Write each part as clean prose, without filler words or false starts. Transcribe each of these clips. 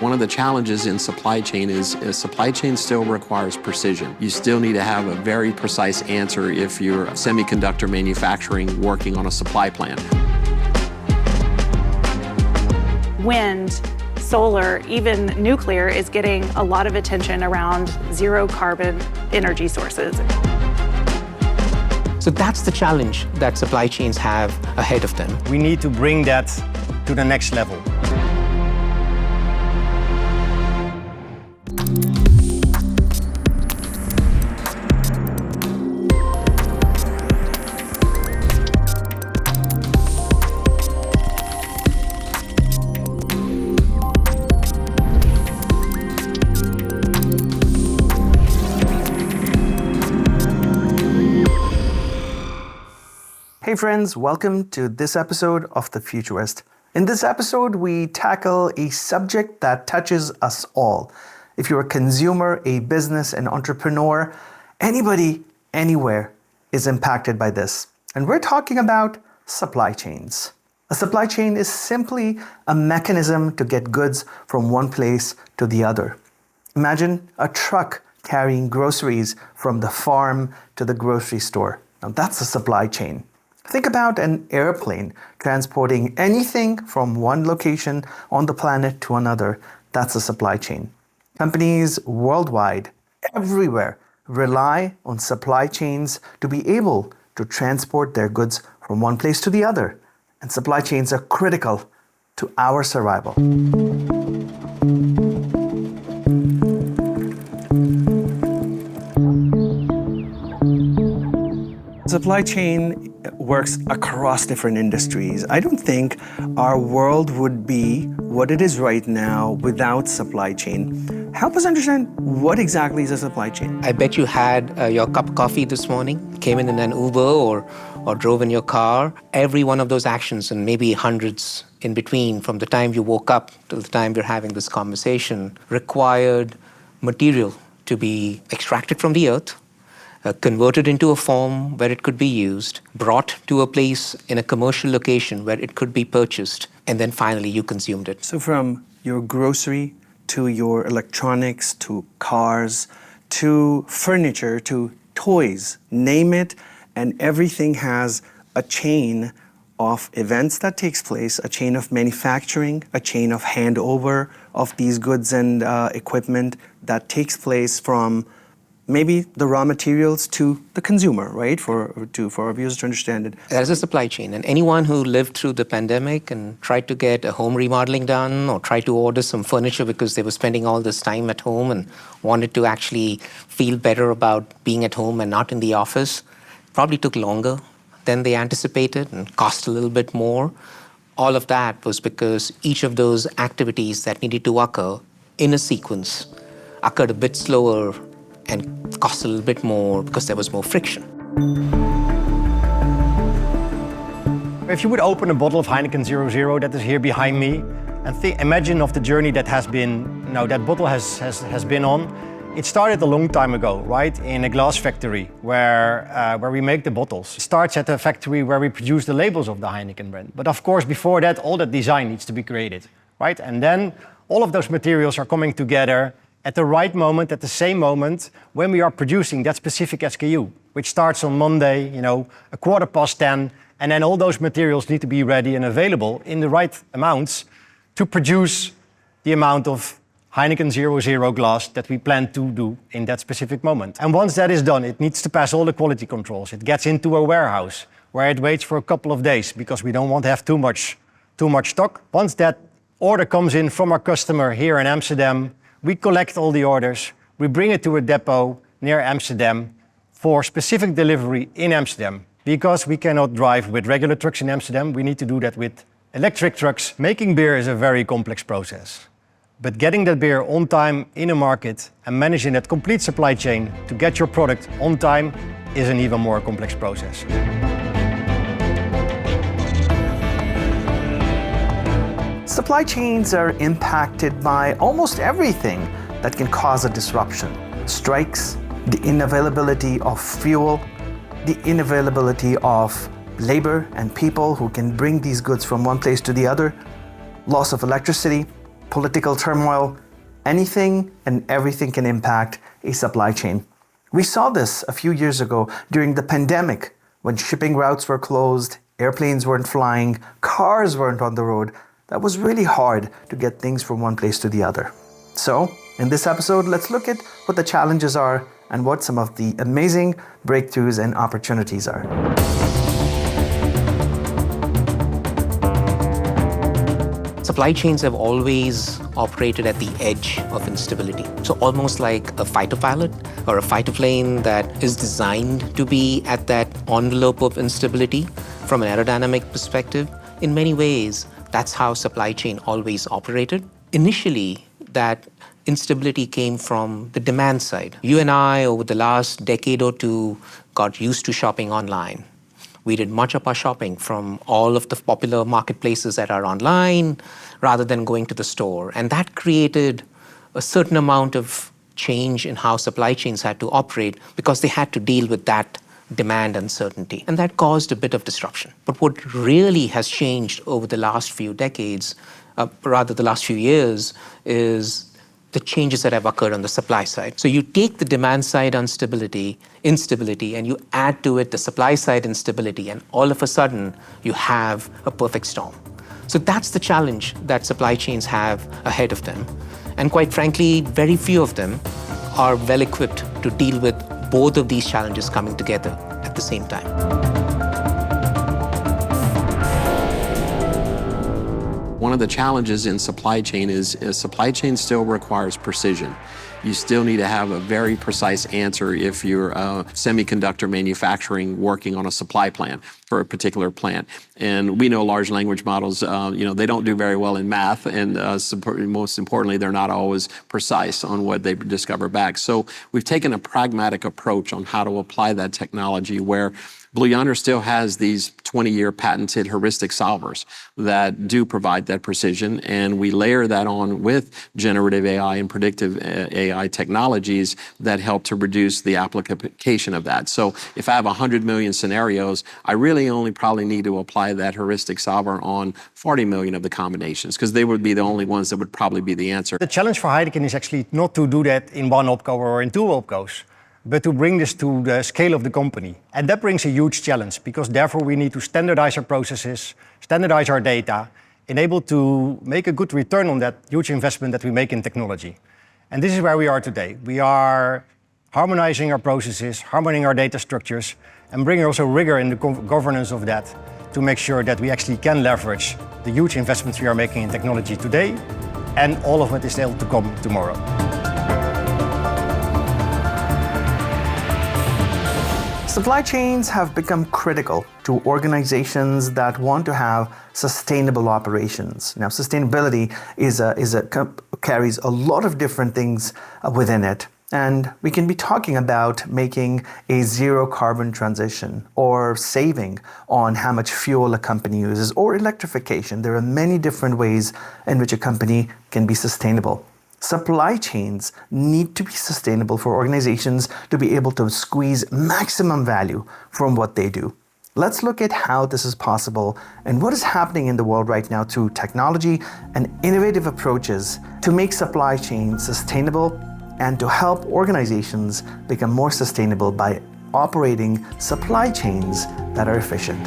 One of the challenges in supply chain is supply chain still requires precision. You still need to have a very precise answer if you're semiconductor manufacturing working on a supply plan. Wind, solar, even nuclear is getting a lot of attention around zero carbon energy sources. So that's the challenge that supply chains have ahead of them. We need to bring that to the next level. Hey friends, welcome to this episode of The Futurist. In this episode, we tackle a subject that touches us all. If you're a consumer, a business, an entrepreneur, anybody, anywhere is impacted by this. And we're talking about supply chains. A supply chain is simply a mechanism to get goods from one place to the other. Imagine a truck carrying groceries from the farm to the grocery store. Now that's a supply chain. Think about an airplane transporting anything from one location on the planet to another. That's a supply chain. Companies worldwide, everywhere, rely on supply chains to be able to transport their goods from one place to the other. And supply chains are critical to our survival. Supply chain works across different industries. I don't think our world would be what it is right now without supply chain. Help us understand what exactly is a supply chain. I bet you had your cup of coffee this morning, came in an Uber or drove in your car. Every one of those actions, and maybe hundreds in between, from the time you woke up to the time we're having this conversation, required material to be extracted from the earth, converted into a form where it could be used, brought to a place in a commercial location where it could be purchased, and then finally you consumed it. So from your grocery to your electronics to cars to furniture to toys, name it, and everything has a chain of events that takes place, a chain of manufacturing, a chain of handover of these goods and equipment that takes place from maybe the raw materials to the consumer, right? For our viewers to understand it. That is a supply chain. And anyone who lived through the pandemic and tried to get a home remodeling done or tried to order some furniture because they were spending all this time at home and wanted to actually feel better about being at home and not in the office, probably took longer than they anticipated and cost a little bit more. All of that was because each of those activities that needed to occur in a sequence occurred a bit slower and cost a little bit more because there was more friction. If you would open a bottle of Heineken 00 that is here behind me, and imagine of the journey that has been, that bottle has been on. It started a long time ago, right? In a glass factory where we make the bottles. It starts at a factory where we produce the labels of the Heineken brand. But of course, before that, all that design needs to be created, right? And then all of those materials are coming together at the right moment, at the same moment, when we are producing that specific SKU, which starts on Monday, 10:15, and then all those materials need to be ready and available in the right amounts to produce the amount of Heineken 00 glass that we plan to do in that specific moment. And once that is done, it needs to pass all the quality controls. It gets into a warehouse where it waits for a couple of days because we don't want to have too much stock. Once that order comes in from our customer here in Amsterdam, we collect all the orders, we bring it to a depot near Amsterdam for specific delivery in Amsterdam. Because we cannot drive with regular trucks in Amsterdam, we need to do that with electric trucks. Making beer is a very complex process. But getting that beer on time in a market and managing that complete supply chain to get your product on time is an even more complex process. Supply chains are impacted by almost everything that can cause a disruption. Strikes, the inavailability of fuel, the inavailability of labor and people who can bring these goods from one place to the other, loss of electricity, political turmoil, anything and everything can impact a supply chain. We saw this a few years ago during the pandemic when shipping routes were closed, airplanes weren't flying, cars weren't on the road. That was really hard to get things from one place to the other. So, in this episode, let's look at what the challenges are and what some of the amazing breakthroughs and opportunities are. Supply chains have always operated at the edge of instability. So almost like a fighter pilot or a fighter plane that is designed to be at that envelope of instability from an aerodynamic perspective. In many ways, that's how supply chain always operated. Initially, that instability came from the demand side. You and I, over the last decade or two, got used to shopping online. We did much of our shopping from all of the popular marketplaces that are online rather than going to the store. And that created a certain amount of change in how supply chains had to operate because they had to deal with that demand uncertainty. And that caused a bit of disruption. But what really has changed over the last few decades, the last few years, is the changes that have occurred on the supply side. So you take the demand side instability, and you add to it the supply side instability, and all of a sudden you have a perfect storm. So that's the challenge that supply chains have ahead of them. And quite frankly, very few of them are well equipped to deal with both of these challenges coming together at the same time. One of the challenges in supply chain is supply chain still requires precision. You still need to have a very precise answer if you're semiconductor manufacturing working on a supply plan for a particular plant. And we know large language models, they don't do very well in math, and most importantly, they're not always precise on what they discover back. So we've taken a pragmatic approach on how to apply that technology where Blue Yonder still has these 20-year patented heuristic solvers that do provide that precision, and we layer that on with generative AI and predictive AI technologies that help to reduce the application of that. So if I have 100 million scenarios, I really only probably need to apply that heuristic solver on 40 million of the combinations, because they would be the only ones that would probably be the answer. The challenge for Heineken is actually not to do that in one opco or in two opcos, but to bring this to the scale of the company. And that brings a huge challenge, because therefore we need to standardize our processes, standardize our data, enable to make a good return on that huge investment that we make in technology. And this is where we are today. We are harmonizing our processes, harmonizing our data structures, and bringing also rigor in the governance of that to make sure that we actually can leverage the huge investments we are making in technology today, and all of it is still to come tomorrow. Supply chains have become critical to organizations that want to have sustainable operations. Now, sustainability carries a lot of different things within it. And we can be talking about making a zero carbon transition, or saving on how much fuel a company uses, or electrification. There are many different ways in which a company can be sustainable. Supply chains need to be sustainable for organizations to be able to squeeze maximum value from what they do. Let's look at how this is possible and what is happening in the world right now through technology and innovative approaches to make supply chains sustainable and to help organizations become more sustainable by operating supply chains that are efficient.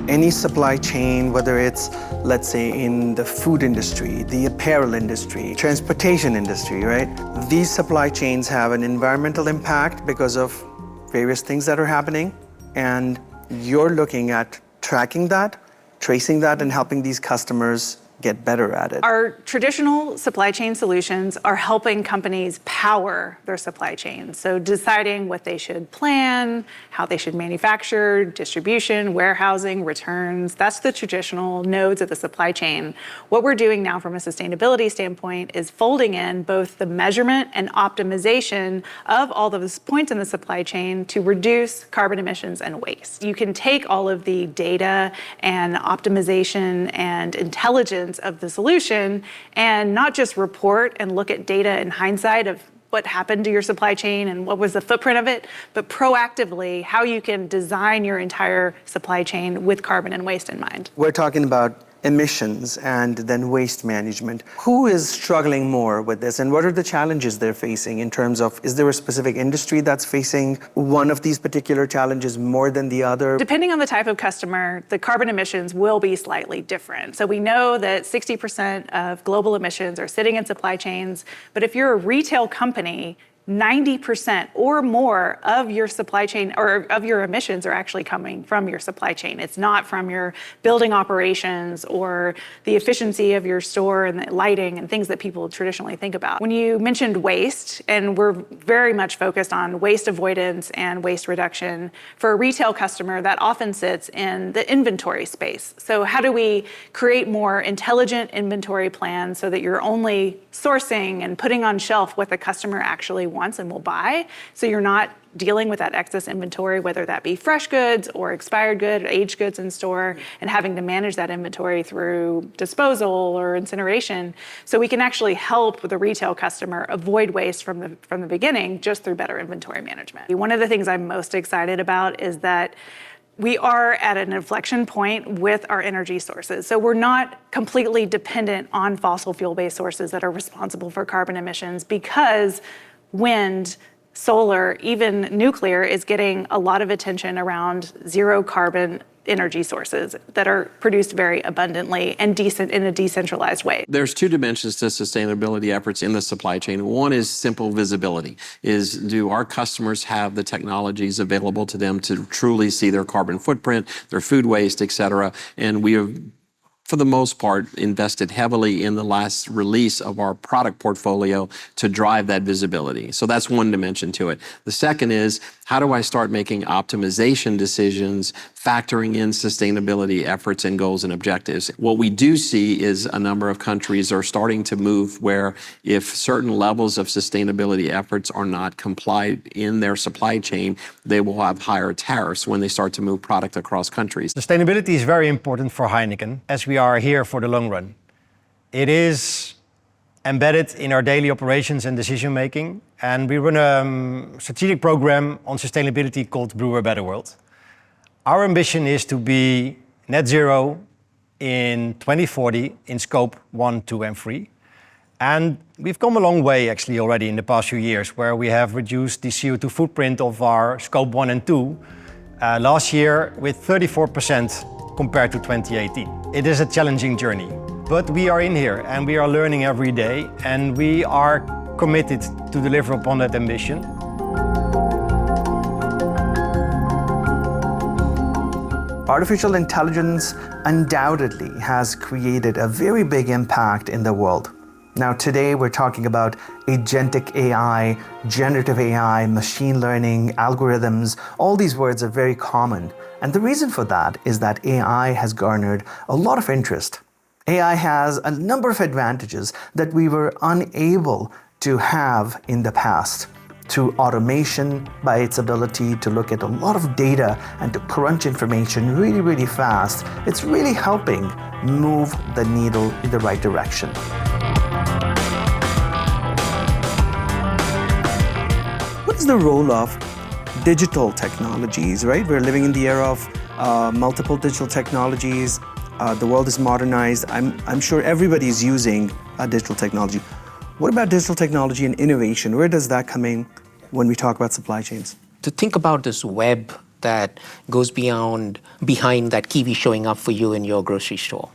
Any supply chain, whether it's, let's say, in the food industry, the apparel industry, transportation industry, right? These supply chains have an environmental impact because of various things that are happening, and you're looking at tracking that, tracing that, and helping these customers get better at it. Our traditional supply chain solutions are helping companies power their supply chains. So deciding what they should plan, how they should manufacture, distribution, warehousing, returns. That's the traditional nodes of the supply chain. What we're doing now from a sustainability standpoint is folding in both the measurement and optimization of all of those points in the supply chain to reduce carbon emissions and waste. You can take all of the data and optimization and intelligence of the solution and not just report and look at data in hindsight of what happened to your supply chain and what was the footprint of it, but proactively how you can design your entire supply chain with carbon and waste in mind. We're talking about emissions and then waste management. Who is struggling more with this, and what are the challenges they're facing in terms of, is there a specific industry that's facing one of these particular challenges more than the other? Depending on the type of customer, the carbon emissions will be slightly different. So we know that 60% of global emissions are sitting in supply chains, but if you're a retail company, 90% or more of your supply chain or of your emissions are actually coming from your supply chain. It's not from your building operations or the efficiency of your store and the lighting and things that people traditionally think about. When you mentioned waste, and we're very much focused on waste avoidance and waste reduction, for a retail customer, that often sits in the inventory space. So how do we create more intelligent inventory plans so that you're only sourcing and putting on shelf what the customer actually wants and will buy, so you're not dealing with that excess inventory, whether that be fresh goods or expired goods, aged goods in store, and having to manage that inventory through disposal or incineration. So we can actually help the retail customer avoid waste from the beginning just through better inventory management. One of the things I'm most excited about is that we are at an inflection point with our energy sources. So we're not completely dependent on fossil fuel-based sources that are responsible for carbon emissions, because wind, solar, even nuclear is getting a lot of attention around zero carbon energy sources that are produced very abundantly and in a decentralized way. There's two dimensions to sustainability efforts in the supply chain. One is simple visibility. Do our customers have the technologies available to them to truly see their carbon footprint, their food waste, et cetera? And we have, for the most part, invested heavily in the last release of our product portfolio to drive that visibility. So that's one dimension to it. The second is, how do I start making optimization decisions, factoring in sustainability efforts and goals and objectives? What we do see is a number of countries are starting to move where if certain levels of sustainability efforts are not complied in their supply chain, they will have higher tariffs when they start to move product across countries. Sustainability is very important for Heineken, as we are here for the long run. It is embedded in our daily operations and decision making, and we run a strategic program on sustainability called Brew a Better World. Our ambition is to be net zero in 2040 in scope 1, 2 and 3. And we've come a long way actually already in the past few years, where we have reduced the CO2 footprint of our scope 1 and 2 last year with 34% compared to 2018. It is a challenging journey, but we are in here and we are learning every day, and we are committed to deliver upon that ambition. Artificial intelligence undoubtedly has created a very big impact in the world. Now today we're talking about agentic AI, generative AI, machine learning, algorithms. All these words are very common. And the reason for that is that AI has garnered a lot of interest. AI has a number of advantages that we were unable to have in the past. Through automation, by its ability to look at a lot of data and to crunch information really, really fast, it's really helping move the needle in the right direction. What is the role of digital technologies, right? We're living in the era of multiple digital technologies. The world is modernized. I'm sure everybody's using digital technology. What about digital technology and innovation? Where does that come in when we talk about supply chains? To think about this web that goes behind that kiwi showing up for you in your grocery store.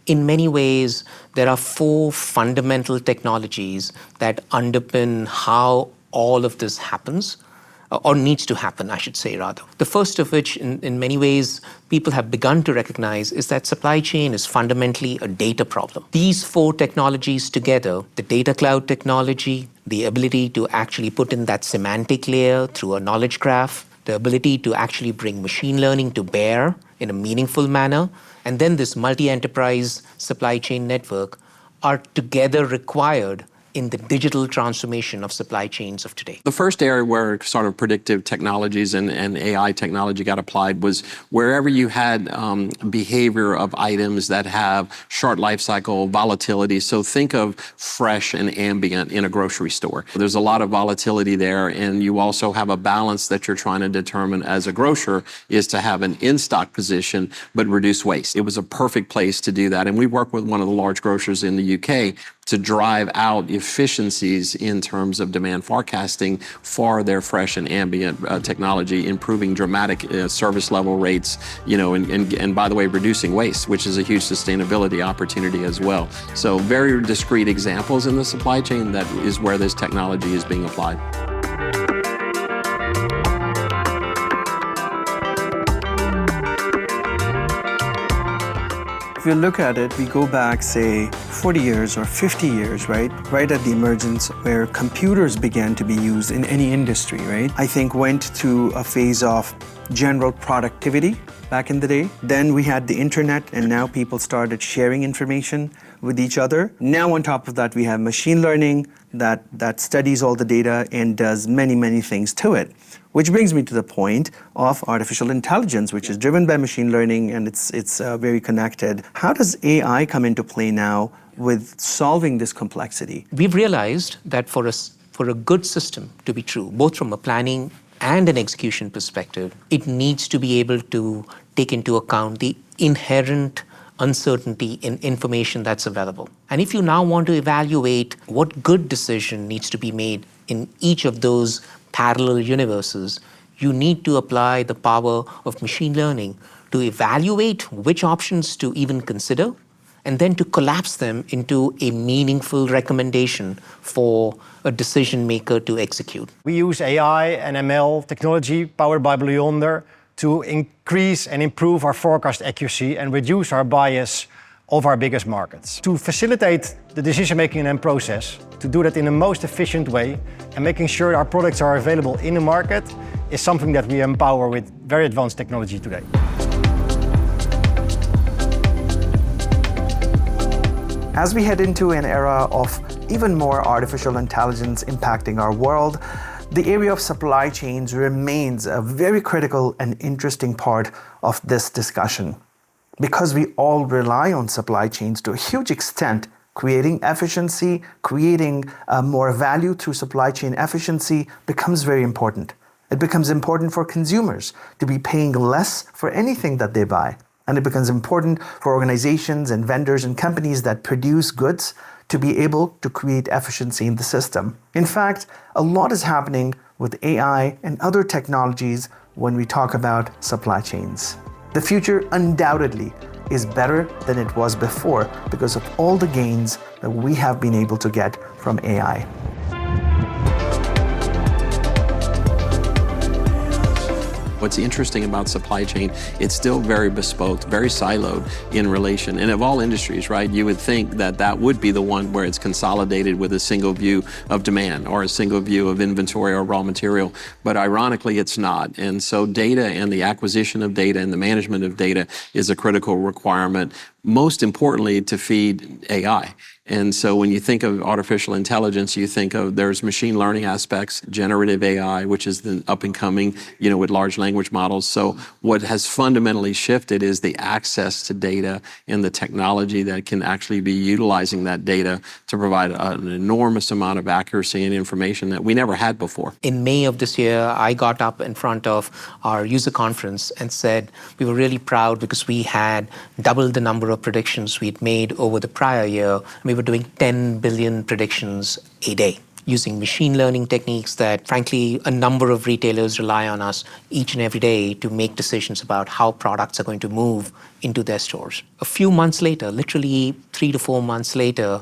In many ways, there are 4 fundamental technologies that underpin how all of this happens, or needs to happen, I should say, rather. The first of which, in many ways, people have begun to recognize is that supply chain is fundamentally a data problem. These 4 technologies together, the data cloud technology, the ability to actually put in that semantic layer through a knowledge graph, the ability to actually bring machine learning to bear in a meaningful manner, and then this multi-enterprise supply chain network are together required in the digital transformation of supply chains of today? The first area where sort of predictive technologies and AI technology got applied was wherever you had behavior of items that have short life cycle volatility. So think of fresh and ambient in a grocery store. There's a lot of volatility there, and you also have a balance that you're trying to determine as a grocer is to have an in-stock position but reduce waste. It was a perfect place to do that. And we work with one of the large grocers in the UK to drive out efficiencies in terms of demand forecasting for their fresh and ambient technology, improving dramatic service level rates, and by the way, reducing waste, which is a huge sustainability opportunity as well. So very discrete examples in the supply chain, that is where this technology is being applied. If you look at it, we go back, say, 40 years or 50 years, right? Right at the emergence where computers began to be used in any industry, right? I think went through a phase of general productivity back in the day. Then we had the internet, and now people started sharing information with each other. Now on top of that, we have machine learning that studies all the data and does many, many things to it. Which brings me to the point of artificial intelligence, which is driven by machine learning, and it's very connected. How does AI come into play now with solving this complexity? We've realized that for a good system to be true, both from a planning and an execution perspective, it needs to be able to take into account the inherent uncertainty in information that's available. And if you now want to evaluate what good decision needs to be made in each of those parallel universes, you need to apply the power of machine learning to evaluate which options to even consider, and then to collapse them into a meaningful recommendation for a decision maker to execute. We use AI and ML technology powered by Blue Yonder to increase and improve our forecast accuracy and reduce our bias of our biggest markets. To facilitate the decision-making and process, to do that in the most efficient way, and making sure our products are available in the market is something that we empower with very advanced technology today. As we head into an era of even more artificial intelligence impacting our world, the area of supply chains remains a very critical and interesting part of this discussion. Because we all rely on supply chains to a huge extent, creating efficiency, creating more value through supply chain efficiency becomes very important. It becomes important for consumers to be paying less for anything that they buy. And it becomes important for organizations and vendors and companies that produce goods to be able to create efficiency in the system. In fact, a lot is happening with AI and other technologies when we talk about supply chains. The future undoubtedly is better than it was before because of all the gains that we have been able to get from AI. What's interesting about supply chain, it's still very bespoke, very siloed in relation. And of all industries, right, you would think that that would be the one where it's consolidated with a single view of demand or a single view of inventory or raw material. But ironically, it's not. And so data and the acquisition of data and the management of data is a critical requirement, most importantly, to feed AI. And so when you think of artificial intelligence, you think of there's machine learning aspects, generative AI, which is the up and coming, with large language models. So what has fundamentally shifted is the access to data and the technology that can actually be utilizing that data to provide an enormous amount of accuracy and information that we never had before. In May of this year, I got up in front of our user conference and said we were really proud because we had doubled the number of predictions we'd made over the prior year. We were doing 10 billion predictions a day using machine learning techniques that, frankly, a number of retailers rely on us each and every day to make decisions about how products are going to move into their stores. A few months later, literally 3 to 4 months later,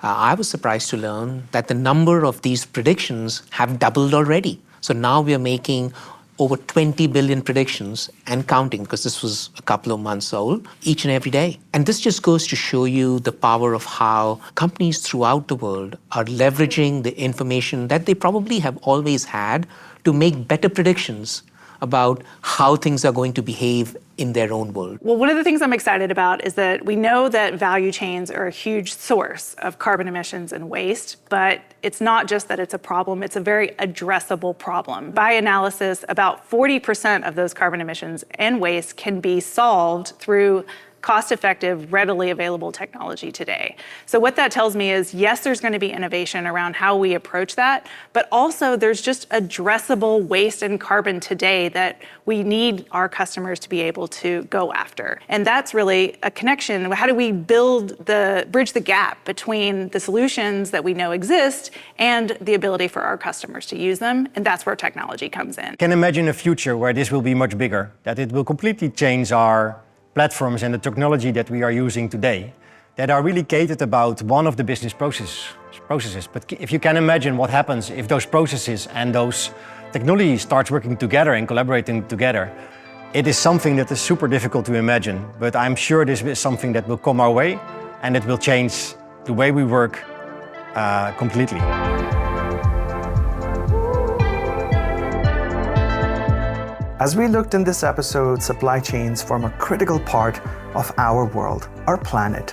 I was surprised to learn that the number of these predictions have doubled already. So now we are making over 20 billion predictions and counting, because this was a couple of months old, each and every day. And this just goes to show you the power of how companies throughout the world are leveraging the information that they probably have always had to make better predictions about how things are going to behave in their own world. Well, one of the things I'm excited about is that we know that value chains are a huge source of carbon emissions and waste, but it's not just that it's a problem, it's a very addressable problem. By analysis, about 40% of those carbon emissions and waste can be solved through cost-effective, readily available technology today. So what that tells me is, yes, there's going to be innovation around how we approach that, but also there's just addressable waste and carbon today that we need our customers to be able to go after. And that's really a connection. How do we bridge the gap between the solutions that we know exist and the ability for our customers to use them? And that's where technology comes in. I can imagine a future where this will be much bigger, that it will completely change our platforms and the technology that we are using today that are really catered about one of the business processes. But if you can imagine what happens if those processes and those technologies start working together and collaborating together, it is something that is super difficult to imagine. But I'm sure this is something that will come our way and it will change the way we work completely. As we looked in this episode, supply chains form a critical part of our world, our planet.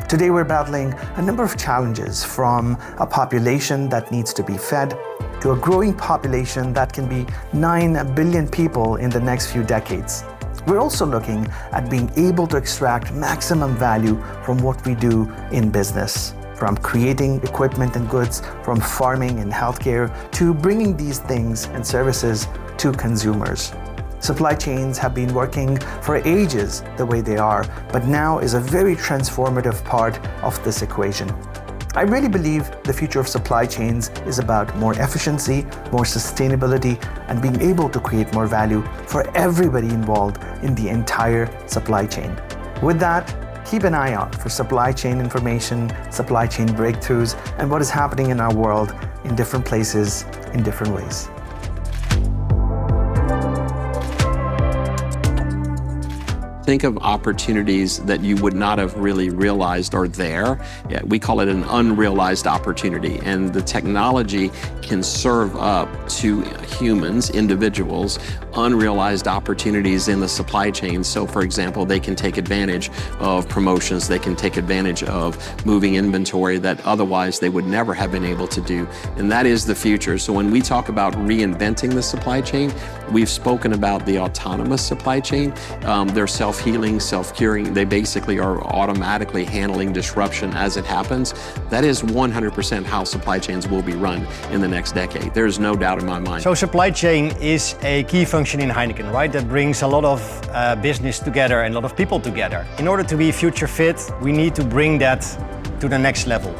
Today we're battling a number of challenges, from a population that needs to be fed to a growing population that can be 9 billion people in the next few decades. We're also looking at being able to extract maximum value from what we do in business, from creating equipment and goods, from farming and healthcare, to bringing these things and services to consumers. Supply chains have been working for ages the way they are, but now is a very transformative part of this equation. I really believe the future of supply chains is about more efficiency, more sustainability, and being able to create more value for everybody involved in the entire supply chain. With that, keep an eye out for supply chain information, supply chain breakthroughs, and what is happening in our world in different places, in different ways. Think of opportunities that you would not have really realized are there. Yeah, we call it an unrealized opportunity, and the technology can serve up to humans, individuals, unrealized opportunities in the supply chain. So for example, they can take advantage of promotions, they can take advantage of moving inventory that otherwise they would never have been able to do. And that is the future. So when we talk about reinventing the supply chain, we've spoken about the autonomous supply chain. They're self-healing, self-curing. They basically are automatically handling disruption as it happens. That is 100% how supply chains will be run in the next decade. There's no doubt in my mind. So supply chain is a key function in Heineken, right? That brings a lot of business together and a lot of people together. In order to be future fit, we need to bring that to the next level.